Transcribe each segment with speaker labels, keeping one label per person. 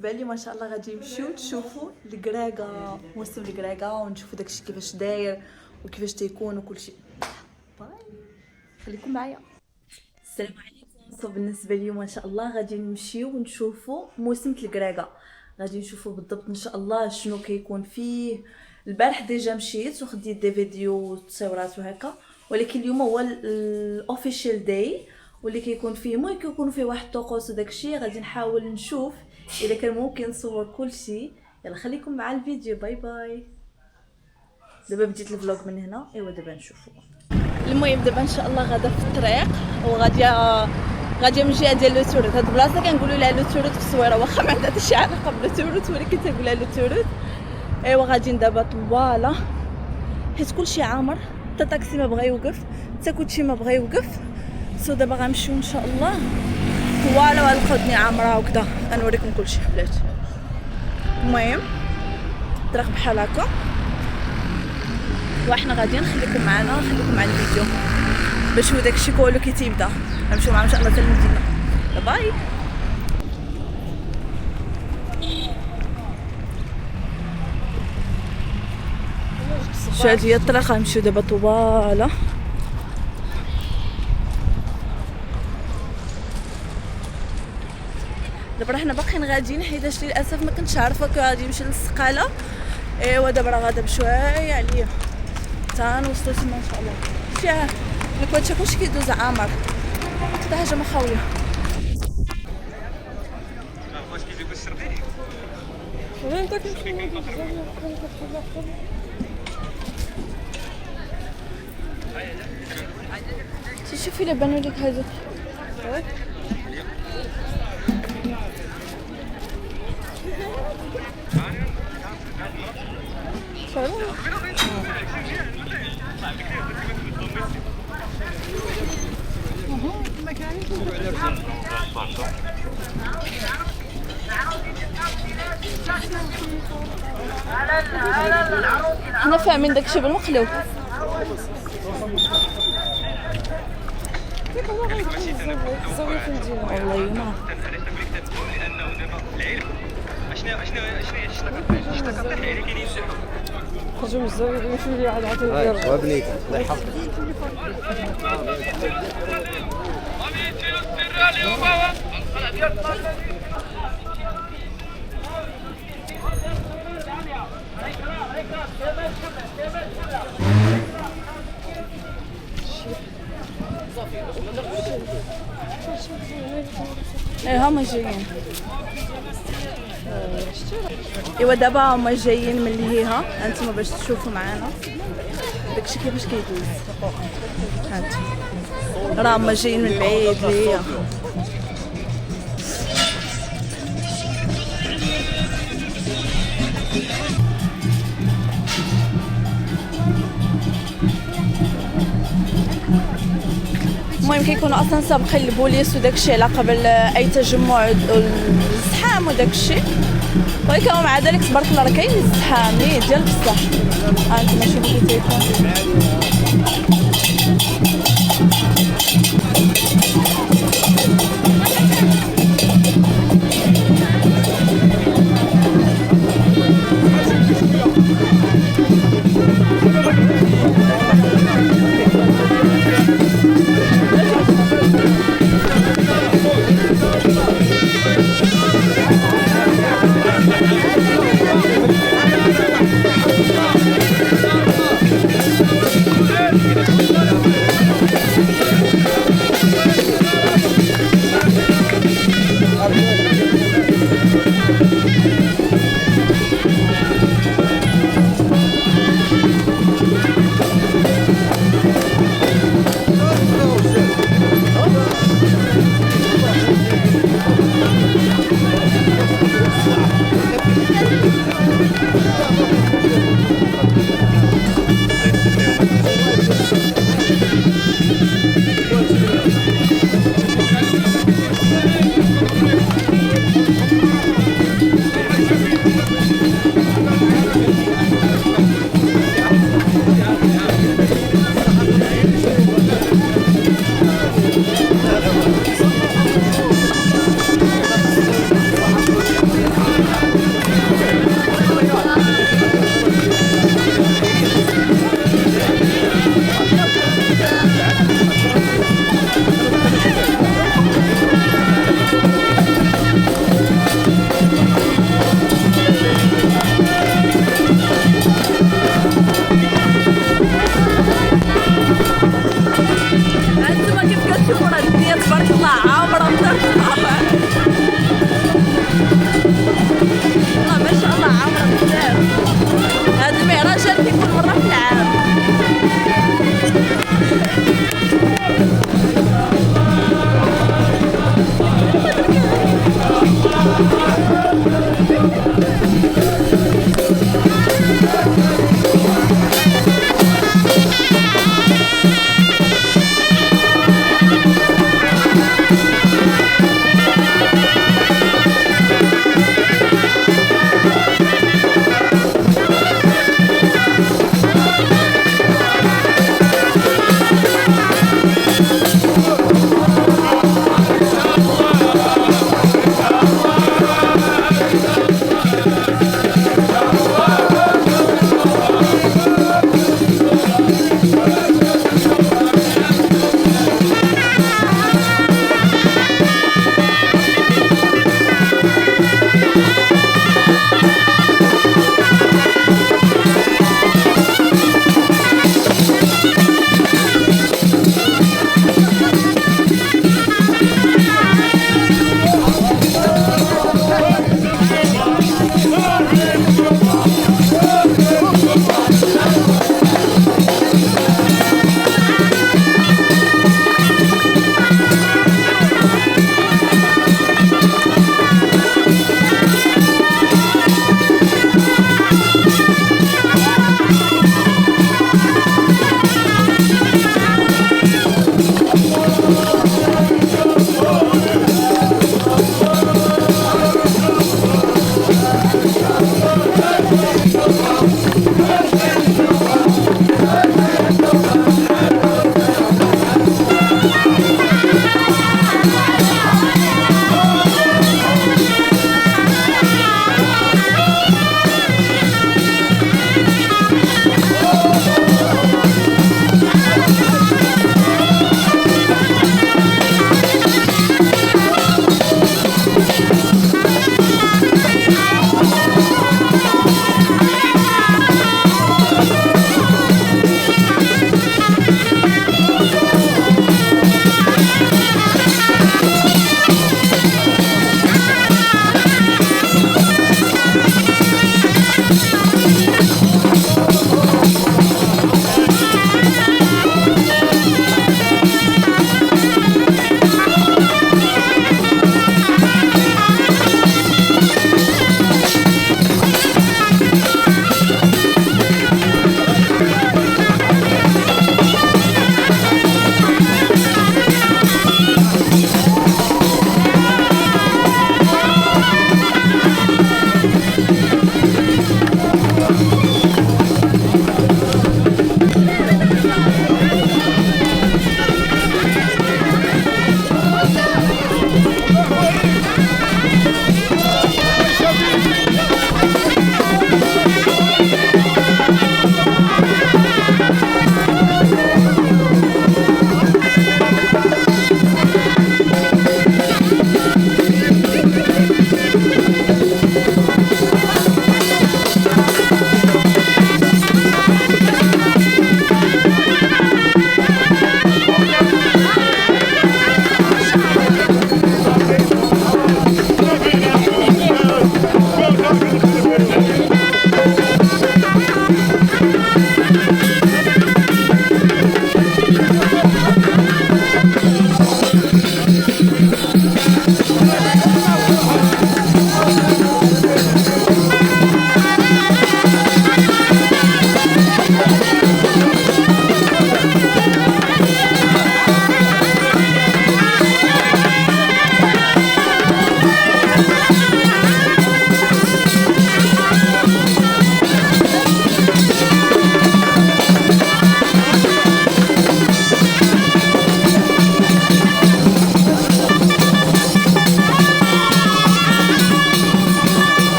Speaker 1: بالنسبه لي ما شاء الله غادي نمشيو تشوفوا الكراكه، موسم الكراكه، ونشوفوا داكشي كيفاش داير وكيفاش تيكون وكلشي. باي، خليكم معايا. السلام عليكم. بالنسبه لي ما شاء الله غادي نمشيو ونشوفوا موسم الكراكه، غادي نشوفوا بالضبط ان شاء الله شنو كيكون فيه. البارح ديجا مشيت وخديت دي فيديو وتصويرات وهكا، ولكن اليوم هو الاوفيشال داي واللي كيكون فيه المهم كيكون فيه واحد الطقوس وداكشي. غادي نحاول نشوف اذا كان ممكن نصور كلشي. يلا خليكم مع الفيديو. باي باي. دابا بديت الفلوغ من هنا. ايوا دابا نشوفوا. المهم دابا ان شاء الله غادا في الطريق وغادي من جهه ديال لو توريت. هاد البلاصه كنقولوا لها لو توريت في الصويره، واخا ما عندها حتى شي علاقه بلو توريت، ولكن تنقولها لو توريت. ايوا غاديين دابا طواله حيت كلشي عامر، حتى طاكسي ما بغا يوقف، حتى كلشي ما بغا يوقف. سو دابا غنمشيو ان شاء الله طواله وغنلقاو الدنيا عامره وكذا. غنوريكم كلشي حلات. المهم طريق بحال هكا وحنا غاديين. خليكم معنا، خليكم مع الفيديو باش هو داكشي كله كي تيبدا. غنمشيو معنا ان شاء الله حتى المدينه. باي. شو هاد هي الطريق. غنمشيو دابا طواله. دابا حنا باقيين غاديين حيتاش للاسف ما كنتش عارفه غادي نمشي للسقاله. ايوا دابا راه غادا بشويه عليا حتى نوصلوا تما ان شاء الله. فيها الكوتشي كلشي كيدوز عامر، حتى حاجه ما خاويه. شوفي لي بانوا لك هذوك. حنا فاهمين داكشي بالمقلوب. والله ما خرجوا من الزاويه يمشيو لي عاد عاد وابنيك الله يحفظك. ايه هما جايين. ايوا دابا هما جايين من الهيها. هانتوما باش تشوفوا معانا داكشي كيفاش كيدوز. هانتوما راه هما جايين من بعيد لهيا. المهم كيكونوا اصلا سابقين البوليس وداكشي على قبل اي تجمع الزحام وداكشي، ولكن مع ذلك تبارك الله راه كاين الزحام ديال بصح. هانتوما شوفوا كي تيكون. شوفوا راه الدنيا تبارك الله عامره بزاف. والله ما شاء الله عامره بزاف. هاد المهرجان كيكون مره في العام.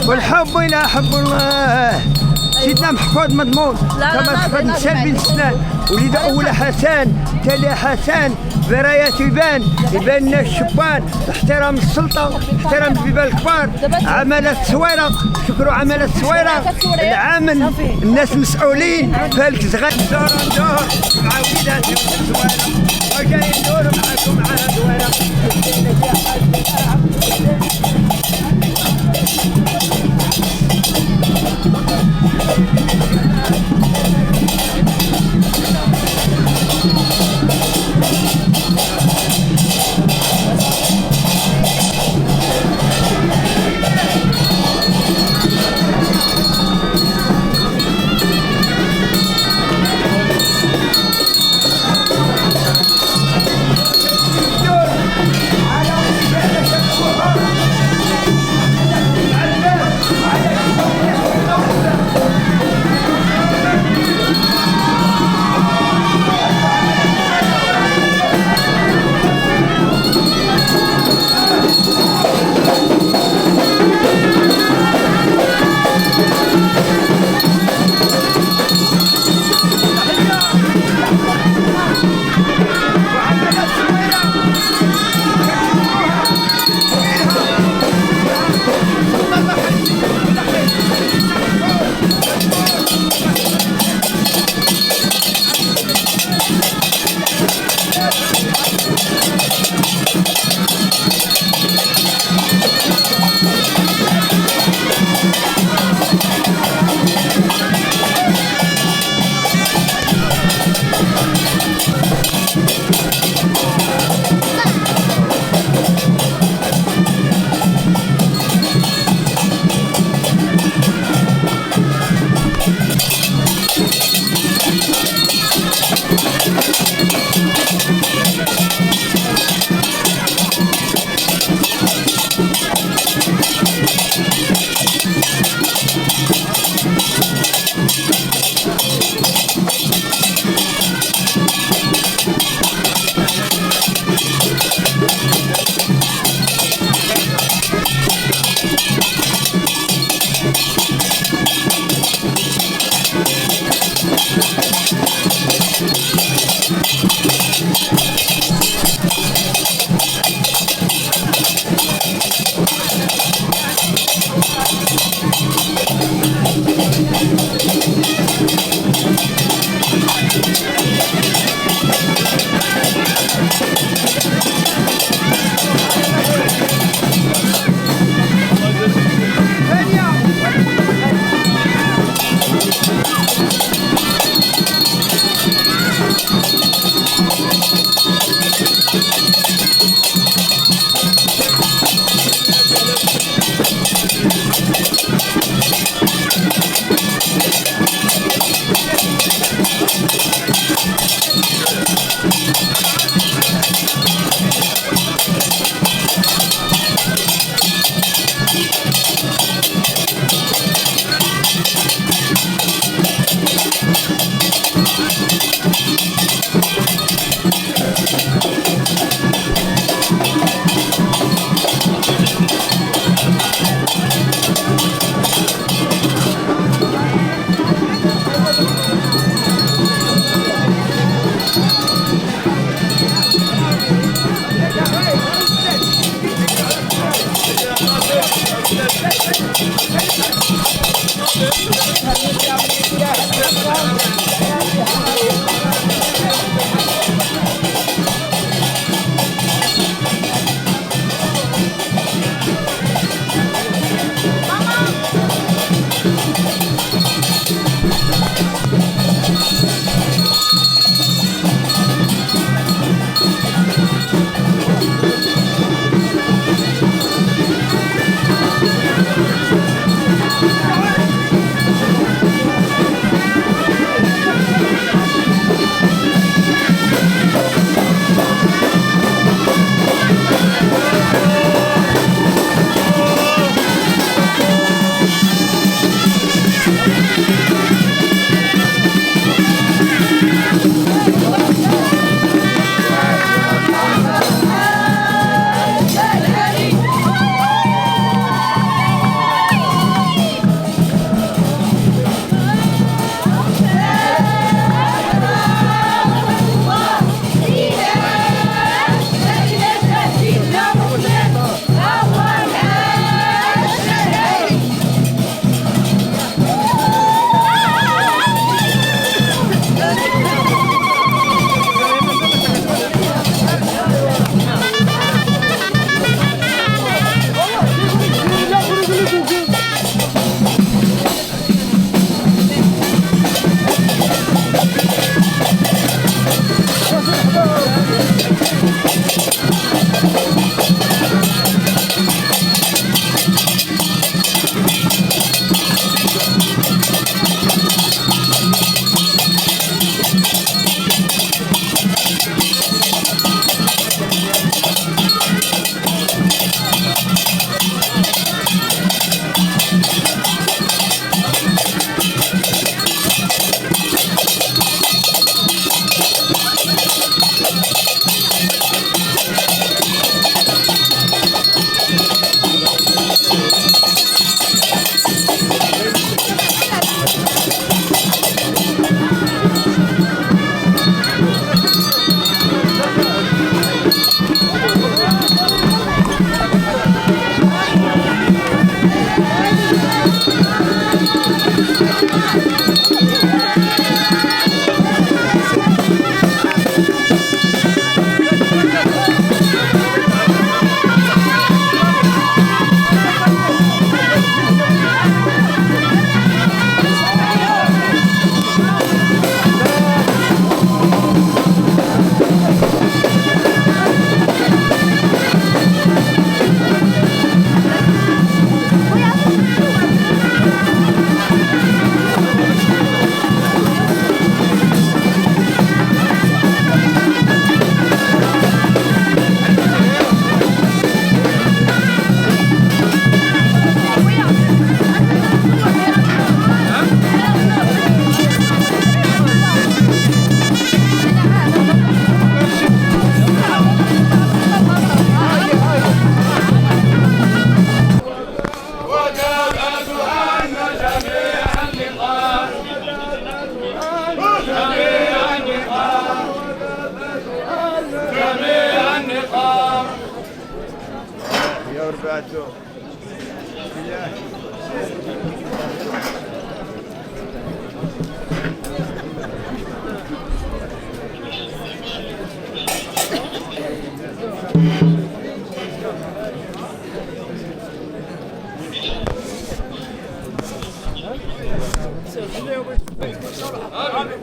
Speaker 2: والحب إلى حب الله. سيدنا محفوظ مضمون كما محفوظ نسال بن سنان ولد أول حسن تالي حسن برايات يبان لنا الشبان احترام السلطة احترام البيبان الكبار عملت صويرة شكروا عملت صويرة العامل الناس مسؤولين فالك زغات ندور مع ولاد الصويرة وجاي ندور معاكم مع صويرة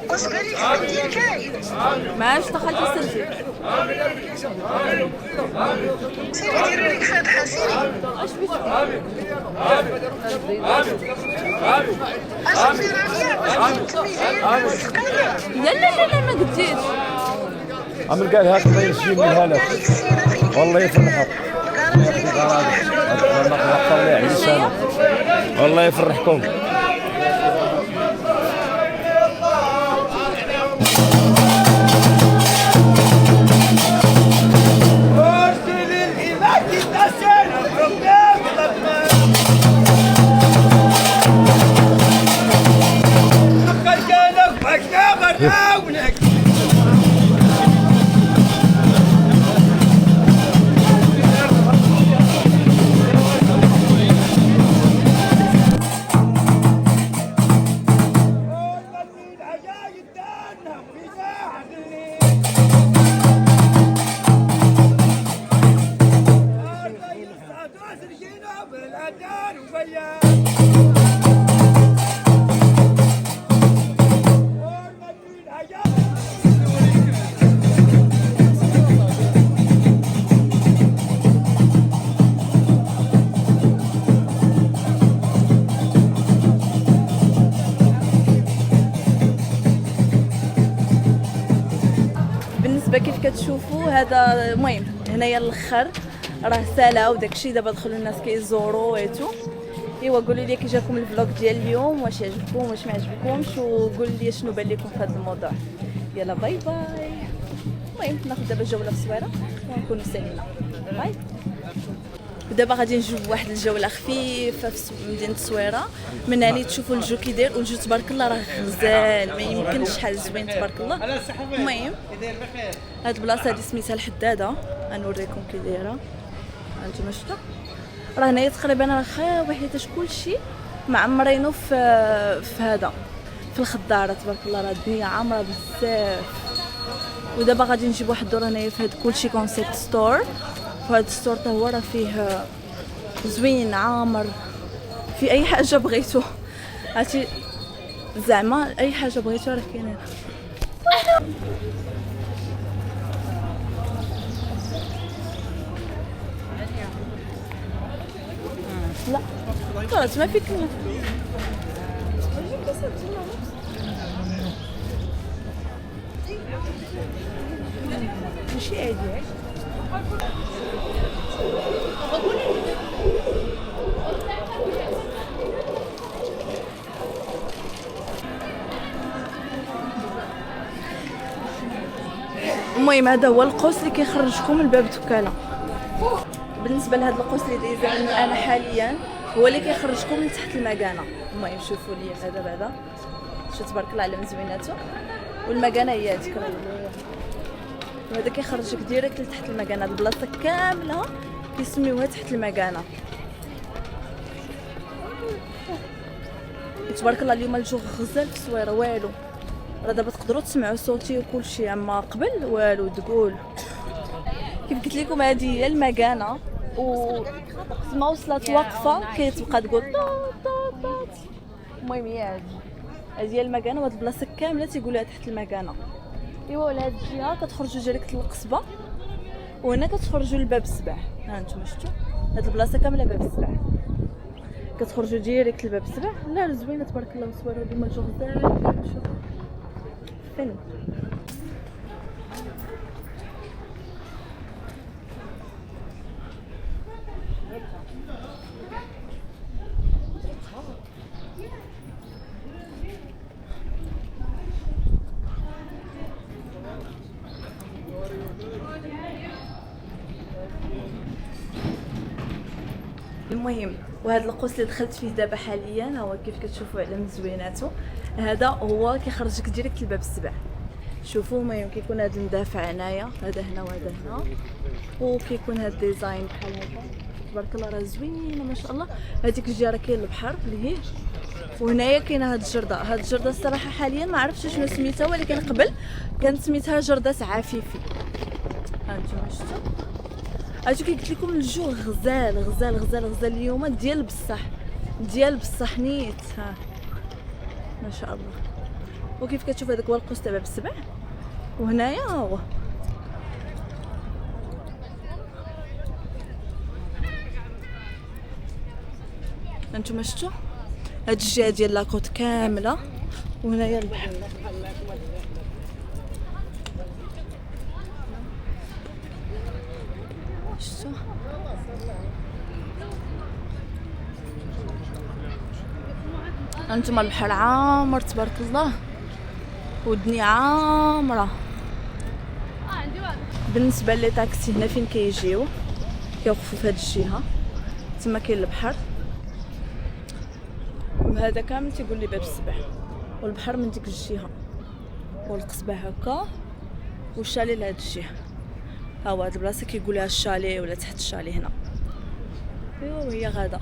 Speaker 3: واش قال لك ديال كاين؟
Speaker 1: ما عادش دخلت السلسل.
Speaker 3: سيري ديري لك فاتحه سيري.
Speaker 1: اش بيك؟
Speaker 3: اش ديري ليا باش تكوني جايه مسقله؟
Speaker 1: لا لا لا لا ما قلتيش.
Speaker 2: عمل قال هاك الله يسجل من هلا
Speaker 3: ديك السيده فين
Speaker 2: والله يفرحك والله يفرحكم.
Speaker 1: كيف كتشوفوا هذا المهم هنايا الاخر راه سالا وداكشي. دابا دخلوا الناس كيزوروا ويتو. ايوا قولوا لي كي جاكم الفلوق ديال اليوم، واش عجبكم واش ما عجبكمش، وقولوا لي شنو بان لكم في هذا الموضوع. يلا باي باي. المهم ناخذ دابا جوله في الصويره ونكونوا سالينا. باي. ودابا غادي نجيو بواحد الجوله خفيفه في مدينه الصويره. من هنا تشوفوا الجو كي داير، والجو تبارك الله راه غزال ما يمكنش شحال زوين تبارك الله. المهم هاد البلاصه هادي سميتها الحداده، غنوريكم كي دايره. هانتوما شفتوا راه هنايا تقريبا راه خاوي حيتاش كلشي معمرينو في هذا في الخضاره تبارك الله. راه الدنيا عامره بزاف. ودابا غادي نجيب واحد الدور هنايا في هاد كلشي كونسيبت ستور. وهذا الستور حتى هو راه فيه زوين عامر، في اي حاجه بغيتو عرفتي زعما اي حاجه بغيتو راه كاينه. لا خلاص ما فيك ماشي عادي. المهم هذا هو القوس اللي كيخرجكم من باب الدكاله. بالنسبه لهذا القوس اللي دايزه انا حاليا هو اللي كيخرجكم من تحت المكانه. المهم شوفوا لي هذا بعدا شو تبارك الله على مزويناته. والمكانه هي هذيك وهذا كيخرجك ديريكت لتحت المكانه. البلاصه كامله كيسميوها تحت المكانه. تبارك الله اليوم الجو غزال في الصويره والو. راه دابا تقدروا تسمعوا صوتي وكلشي، اما قبل والو تقول. كيف قلت لكم هذه هي المكانه، و ما وصلت واقفه كتبقى تقول طاط طاط طاط. المهم هي هذه هي المكانه، وهاد البلاصه كامله تيقولوها تحت المكانه. ايوا ولا هاد الجهه كتخرجوا ديريكت للقصبه، وهنا كتخرجوا لباب السبع. ها انتم شفتوا هاد البلاصه كامله باب السبع، كتخرجوا ديريكت لباب السبع. لا زوينه تبارك الله وصويره ديما الجو غزال. شوف فين المهم وهذا القوس اللي دخلت فيه دابا حاليا هو كيف كتشوفوا على مزويناته. هذا هو كيخرجك ديريكت لباب السبع. شوفوا المهم كيكون هذا المدافع هنايا، هذا هنا وهذا هنا، وكيكون هذا الديزاين بحال هكا تبارك الله راه زوينه ما شاء الله. هذيك الجهه راه كاين البحر اللي هي، وهنايا كاينه هاد الجرده. هاد الجرده الصراحه حاليا ما عرفتش شنو سميتها، ولكن قبل كانت سميتها جرده عفيفي. ها انتم شفتوا اجي كي قلت لكم الجو غزال غزال غزال غزال اليوم ديال بصح نيت. ها ما شاء الله. وكيف كتشوف هذاك هو القوس تاع باب السبع، وهنايا ها هو. هانتوما شفتوا هاد الجهه ديال لاكوت كامله، وهنايا البحر. شفتوا هانتوما البحر عامر تبارك الله، والدنيا عامره. بالنسبه لي طاكسي هنا فين كيجيو كيوقفوا في هاد الجهه، تما كاين البحر، وهذا كامل تيقول لي باب السبع، والبحر من ديك الجهه، والقصبه هكا، والشالي لهاد الجهه. ها هو هاد البلاصه كيقول لها الشالي ولا تحت الشالي هنا. ايوا وهي غاده.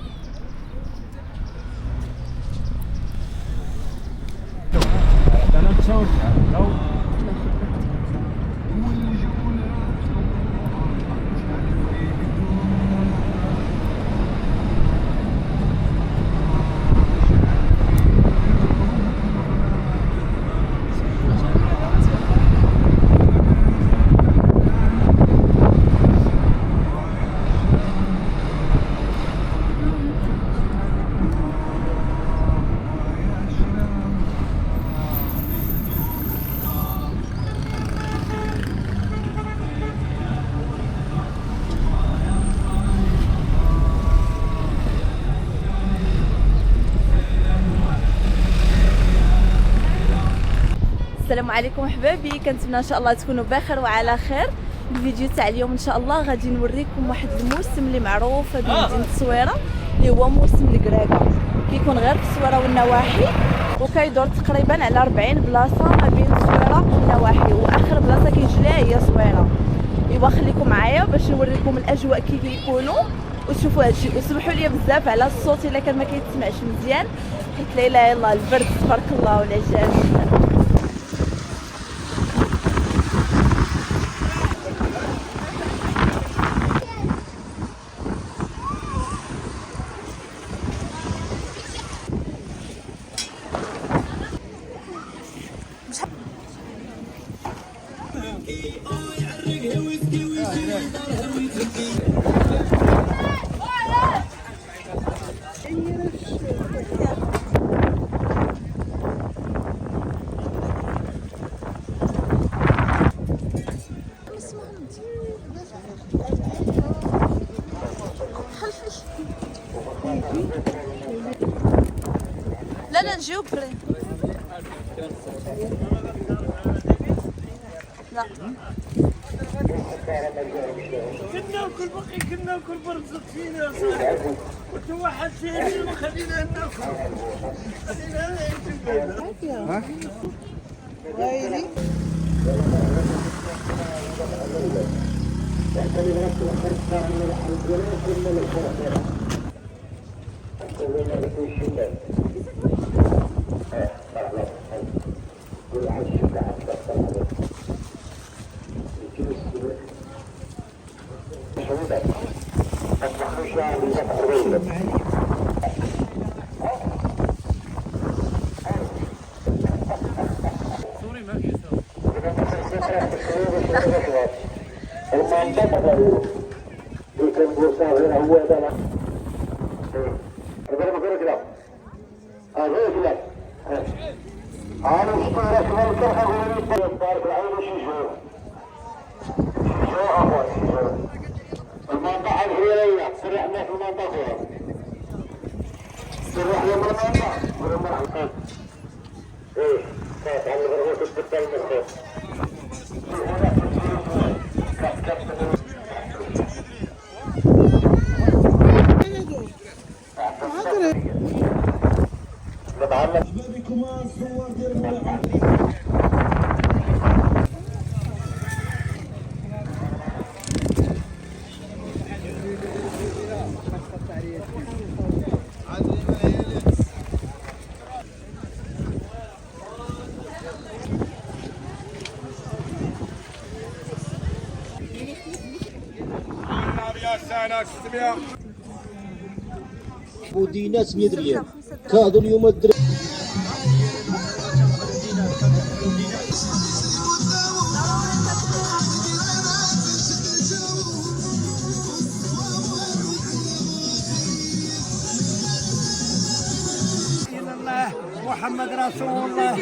Speaker 1: السلام عليكم احبابي، كنتمنى ان شاء الله تكونوا بخير وعلى خير. الفيديو تاع اليوم ان شاء الله غادي نوريكم واحد الموسم اللي معروف في مدينه الصويره، اللي هو موسم الكراكه. كيكون غير في الصويره والنواحي، وكيدور تقريبا على 40 بلاصه ما بين الصويره والنواحي، واخر بلاصه كيجي لها هي صويره. ايوا خليكم معايا باش نوريكم الاجواء كي كيكونوا وتشوفوا هادشي. وسمحوا لي بزاف على الصوت الا كان ما كيتسمعش مزيان، حيت لا اله الا الله البرد تبارك الله والعجاج. لا لا نجيو بكري. لا
Speaker 4: كنا ناكل بقي، كنا ناكل برزق فينا يا صاحبي، وتوحد فينا وخلينا ناكل، خلينا ناكل. ويلي المنطقة الهلالية سرحنا في المنطقة، سرحنا في المنطقة. ايه كانت على الغرفة البطل المخوف.
Speaker 5: ودينات 100 ريال كادوا اليوم الدراري.
Speaker 2: محمد رسول الله.